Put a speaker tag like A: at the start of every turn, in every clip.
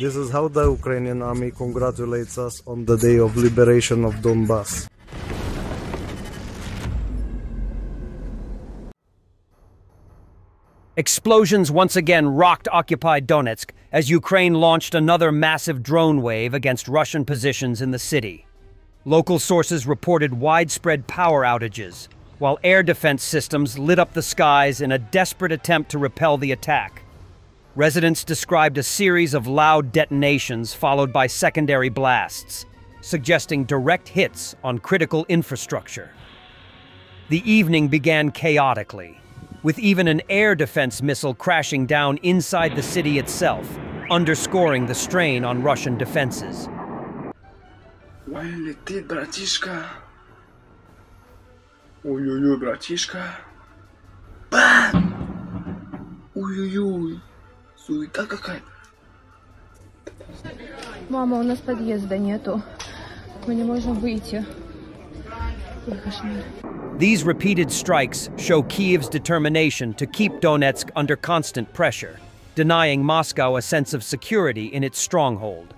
A: This is how the Ukrainian army congratulates us on the day of liberation of Donbass.
B: Explosions once again rocked occupied Donetsk as Ukraine launched another massive drone wave against Russian positions in the city. Local sources reported widespread power outages, while air defense systems lit up the skies in a desperate attempt to repel the attack. Residents described a series of loud detonations followed by secondary blasts, suggesting direct hits on critical infrastructure. The evening began chaotically, with even an air defense missile crashing down inside the city itself, underscoring the strain on Russian defenses.
C: Ой, летит, братишка. Ой-ой-ой, братишка. Бам! Ой-ой-ой. Суета какая-то.
D: Мама, у нас подъезда нету. Мы не можем выйти.
B: These repeated strikes show Kyiv's determination to keep Donetsk under constant pressure, denying Moscow a sense of security in its stronghold.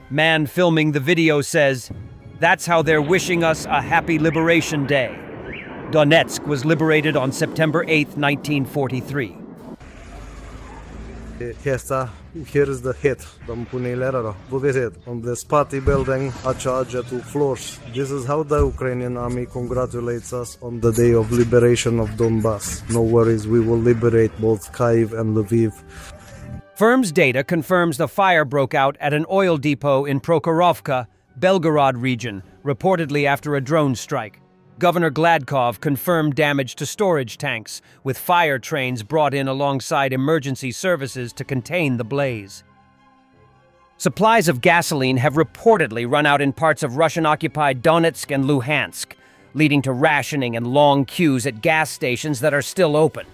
B: Man filming the video says, "That's how they're wishing us a happy Liberation Day." Donetsk was liberated on September 8, 1943.
A: Here is the hit. What is it? On this party building, Acha 2 floors. This is how the Ukrainian army congratulates us on the day of liberation of Donbass. No worries, we will liberate both Kyiv and Lviv.
B: Firm's data confirms the fire broke out at an oil depot in Prokhorovka, Belgorod region, reportedly after a drone strike. Governor Gladkov confirmed damage to storage tanks, with fire trains brought in alongside emergency services to contain the blaze. Supplies of gasoline have reportedly run out in parts of Russian-occupied Donetsk and Luhansk, leading to rationing and long queues at gas stations that are still open.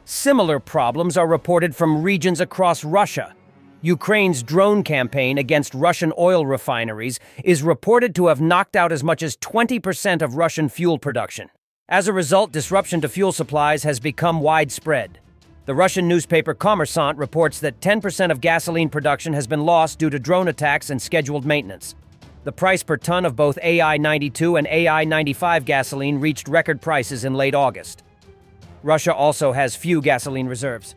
B: Similar problems are reported from regions across Russia. Ukraine's drone campaign against Russian oil refineries is reported to have knocked out as much as 20% of Russian fuel production. As a result, disruption to fuel supplies has become widespread. The Russian newspaper Kommersant reports that 10% of gasoline production has been lost due to drone attacks and scheduled maintenance. The price per ton of both AI-92 and AI-95 gasoline reached record prices in late August. Russia also has few gasoline reserves.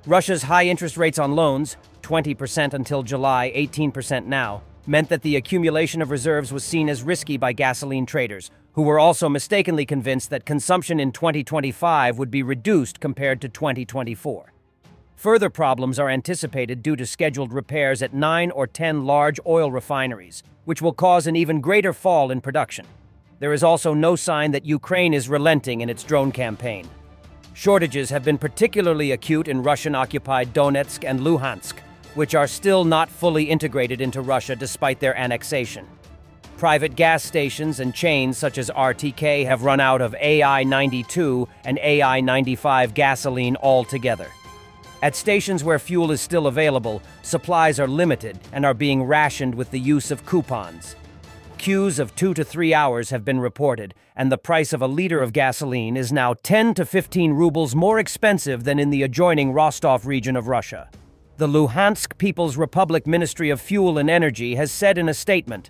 B: Russia's high interest rates on loans, 20% until July, 18% now, meant that the accumulation of reserves was seen as risky by gasoline traders, who were also mistakenly convinced that consumption in 2025 would be reduced compared to 2024. Further problems are anticipated due to scheduled repairs at 9 or 10 large oil refineries, which will cause an even greater fall in production. There is also no sign that Ukraine is relenting in its drone campaign. Shortages have been particularly acute in Russian-occupied Donetsk and Luhansk, which are still not fully integrated into Russia despite their annexation. Private gas stations and chains such as RTK have run out of AI-92 and AI-95 gasoline altogether. At stations where fuel is still available, supplies are limited and are being rationed with the use of coupons. Queues of 2 to 3 hours have been reported, and the price of a liter of gasoline is now 10 to 15 rubles more expensive than in the adjoining Rostov region of Russia. The Luhansk People's Republic Ministry of Fuel and Energy has said in a statement,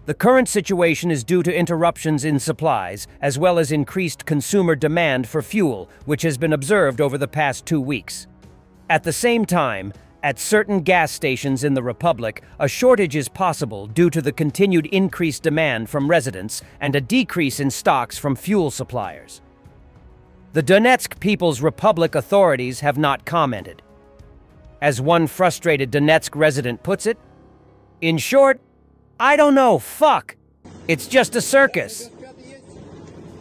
B: "The current situation is due to interruptions in supplies, as well as increased consumer demand for fuel, which has been observed over the past 2 weeks." At the same time, at certain gas stations in the Republic, a shortage is possible due to the continued increased demand from residents and a decrease in stocks from fuel suppliers. The Donetsk People's Republic authorities have not commented. As one frustrated Donetsk resident puts it, "In short, I don't know, fuck. It's just a circus."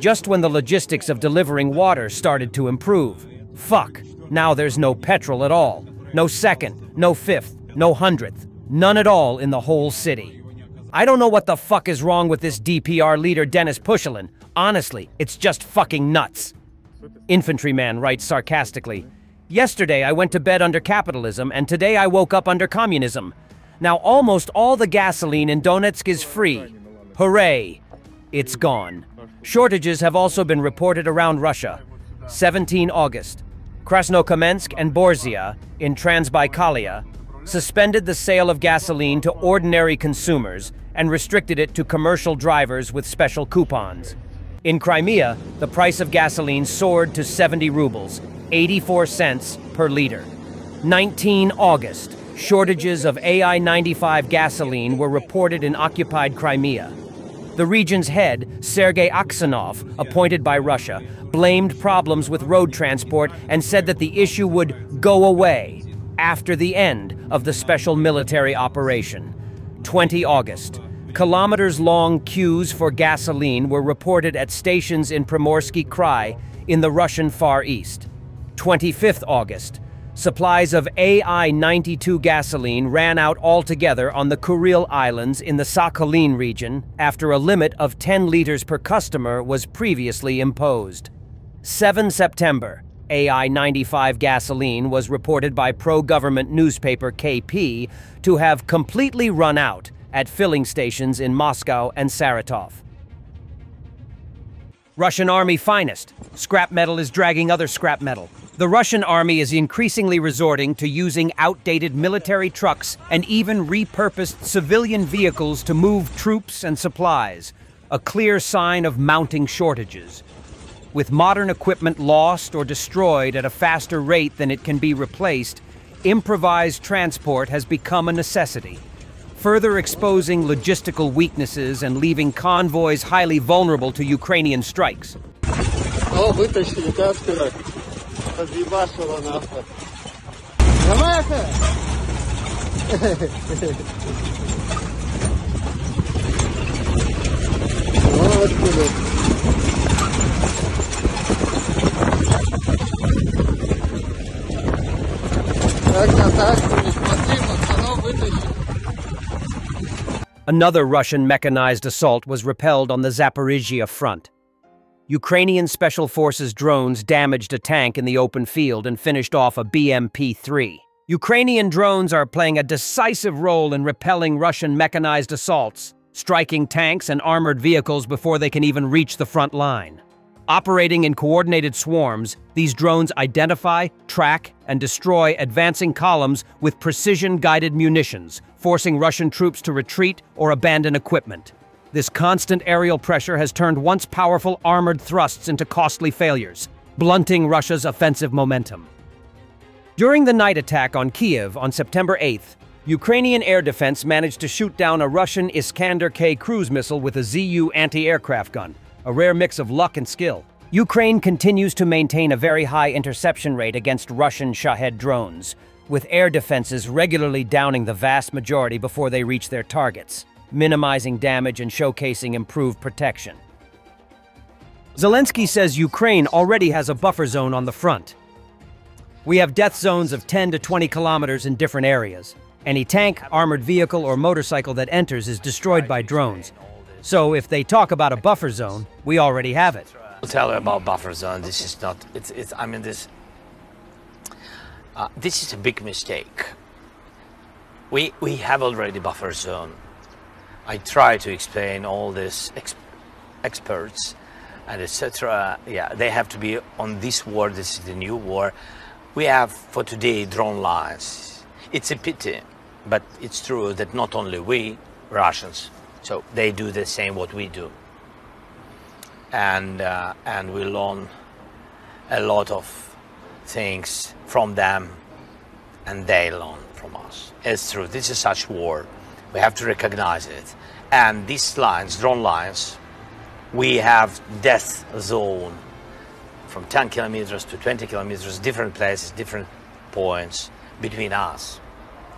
B: Just when the logistics of delivering water started to improve, fuck, now there's no petrol at all. No second, no fifth, no hundredth, none at all in the whole city. I don't know what the fuck is wrong with this DPR leader Denis Pushilin. Honestly, it's just fucking nuts. Infantryman writes sarcastically, "Yesterday I went to bed under capitalism and today I woke up under communism. Now almost all the gasoline in Donetsk is free. Hooray! It's gone." Shortages have also been reported around Russia. 17 August. Krasnokamensk and Borzia, in Transbaikalia, suspended the sale of gasoline to ordinary consumers and restricted it to commercial drivers with special coupons. In Crimea, the price of gasoline soared to 70 rubles, 84 cents per liter. 19 August, shortages of AI-95 gasoline were reported in occupied Crimea. The region's head, Sergei Aksanov, appointed by Russia, blamed problems with road transport and said that the issue would go away after the end of the special military operation. 20 August. Kilometers-long queues for gasoline were reported at stations in Primorsky Krai in the Russian Far East. 25th August. Supplies of AI-92 gasoline ran out altogether on the Kuril Islands in the Sakhalin region after a limit of 10 liters per customer was previously imposed. 7 September. AI-95 gasoline was reported by pro-government newspaper KP to have completely run out at filling stations in Moscow and Saratov. Russian Army finest. Scrap metal is dragging other scrap metal. The Russian Army is increasingly resorting to using outdated military trucks and even repurposed civilian vehicles to move troops and supplies, a clear sign of mounting shortages. With modern equipment lost or destroyed at a faster rate than it can be replaced, improvised transport has become a necessity, further exposing logistical weaknesses and leaving convoys highly vulnerable to Ukrainian strikes. Another Russian mechanized assault was repelled on the Zaporizhia front. Ukrainian Special Forces drones damaged a tank in the open field and finished off a BMP-3. Ukrainian drones are playing a decisive role in repelling Russian mechanized assaults, striking tanks and armored vehicles before they can even reach the front line. Operating in coordinated swarms, these drones identify, track, and destroy advancing columns with precision-guided munitions, forcing Russian troops to retreat or abandon equipment. This constant aerial pressure has turned once powerful armored thrusts into costly failures, blunting Russia's offensive momentum. During the night attack on Kiev on September 8th, Ukrainian air defense managed to shoot down a Russian Iskander-K cruise missile with a ZU anti-aircraft gun, a rare mix of luck and skill. Ukraine continues to maintain a very high interception rate against Russian Shahed drones, with air defenses regularly downing the vast majority before they reach their targets, minimizing damage and showcasing improved protection. Zelensky says Ukraine already has a buffer zone on the front. We have death zones of 10 to 20 kilometers in different areas. Any tank, armored vehicle, or motorcycle that enters is destroyed by drones. So if they talk about a buffer zone, we already have it.
E: I'll tell you about buffer zone. This is not, this is a big mistake. We have already buffer zone. I try to explain all this experts and etc. Yeah, they have to be on this war. This is the new war. We have for today drone lines. It's a pity, but it's true that not only we Russians, so they do the same what we do, and we learn a lot of things from them, and they learn from us. It's true. This is such war. We have to recognize it. And these lines, drone lines, we have death zone from 10 kilometers to 20 kilometers, different places, different points between us.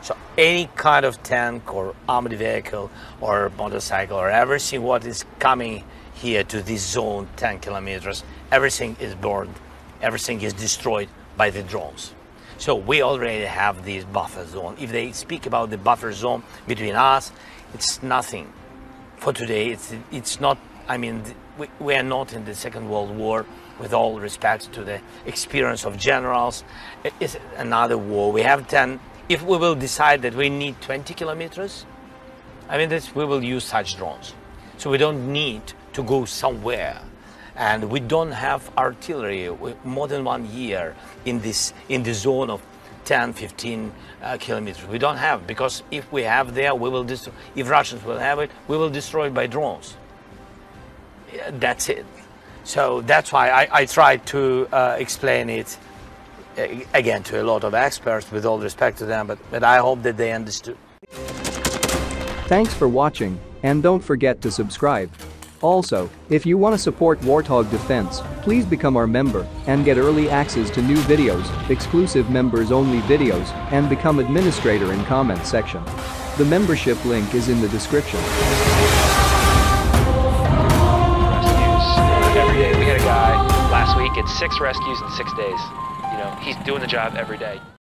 E: So any kind of tank or armored vehicle or motorcycle or everything what is coming here to this zone, 10 kilometers, everything is burned, everything is destroyed by the drones. So we already have this buffer zone. If they speak about the buffer zone between us, it's nothing. For today, it's not, I mean, we are not in the Second World War, with all respect to the experience of generals. It's another war. We have 10. If we will decide that we need 20 kilometers, I mean, we will use such drones. So we don't need to go somewhere. And we don't have artillery more than 1 year in the zone of 10, 15 kilometers. We don't have, because if we have there, we will destroy. If Russians will have it, we will destroy it by drones. That's it. So that's why I tried to explain it again to a lot of experts, with all respect to them, but I hope that they understood.
F: Thanks for watching, and don't forget to subscribe. Also, if you want to support Warthog Defense, please become our member and get early access to new videos, exclusive members-only videos, and become administrator in comment section. The membership link is in the description.
G: Rescues every day. We had a guy last week at 6 rescues in 6 days. You know, he's doing the job every day.